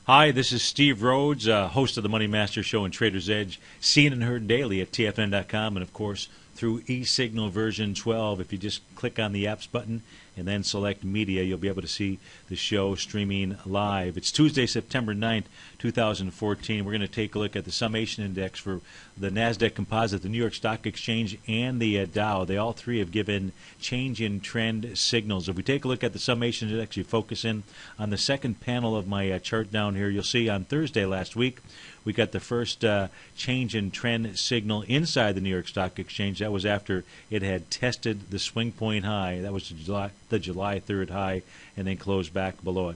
Hi, this is Steve Rhodes, host of the Money Master Show and Trader's Edge, seen and heard daily at TFNN.com and, of course, through eSignal version 12. If you just click on the apps button and then select media, you'll be able to see the show streaming live. It's Tuesday, September 9th, 2014. We're going to take a look at the summation index for the NASDAQ Composite, the New York Stock Exchange, and the Dow. They all three have given change in trend signals. If we take a look at the summation index, you focus in on the second panel of my chart down here. You'll see on Thursday last week, we got the first change in trend signal inside the New York Stock Exchange. That was after it had tested the swing point high. That was the July 3rd high and then closed back below it.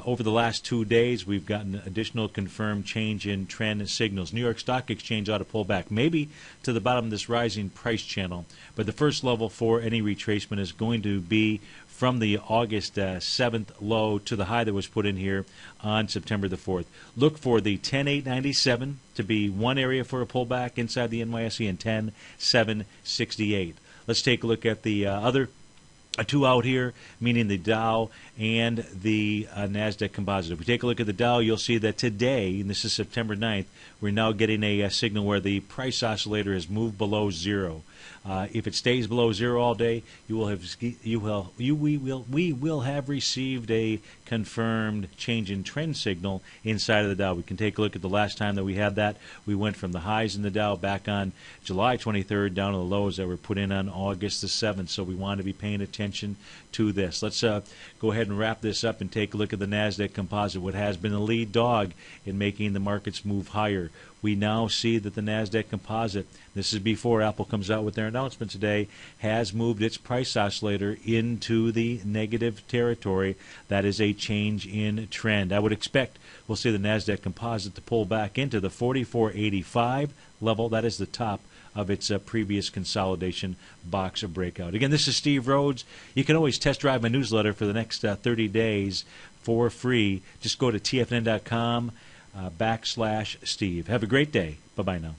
Over the last 2 days, we've gotten additional confirmed change in trend signals. New York Stock Exchange ought to pull back, maybe to the bottom of this rising price channel. But the first level for any retracement is going to be from the August 7th low to the high that was put in here on September the 4th. Look for the 10,897 to be one area for a pullback inside the NYSE and 10,768. Let's take a look at the other two out here, meaning the Dow and the NASDAQ Composite. If we take a look at the Dow, you'll see that today, and this is September 9th, we're now getting a signal where the price oscillator has moved below zero. If it stays below zero all day, we will have received a confirmed change in trend signal inside of the Dow. We can take a look at the last time that we had that. We went from the highs in the Dow back on July 23rd down to the lows that were put in on August the 7th. So we want to be paying attention to this. Let's go ahead and wrap this up and take a look at the NASDAQ Composite, what has been the lead dog in making the markets move higher. We now see that the NASDAQ Composite, this is before Apple comes out with their announcement today, has moved its price oscillator into the negative territory. That is a change in trend. I would expect we'll see the NASDAQ Composite to pull back into the 44.85 level. That is the top of its previous consolidation box of breakout. Again, this is Steve Rhodes. You can always test drive my newsletter for the next 30 days for free. Just go to TFNN.com /Steve. Have a great day. Bye-bye now.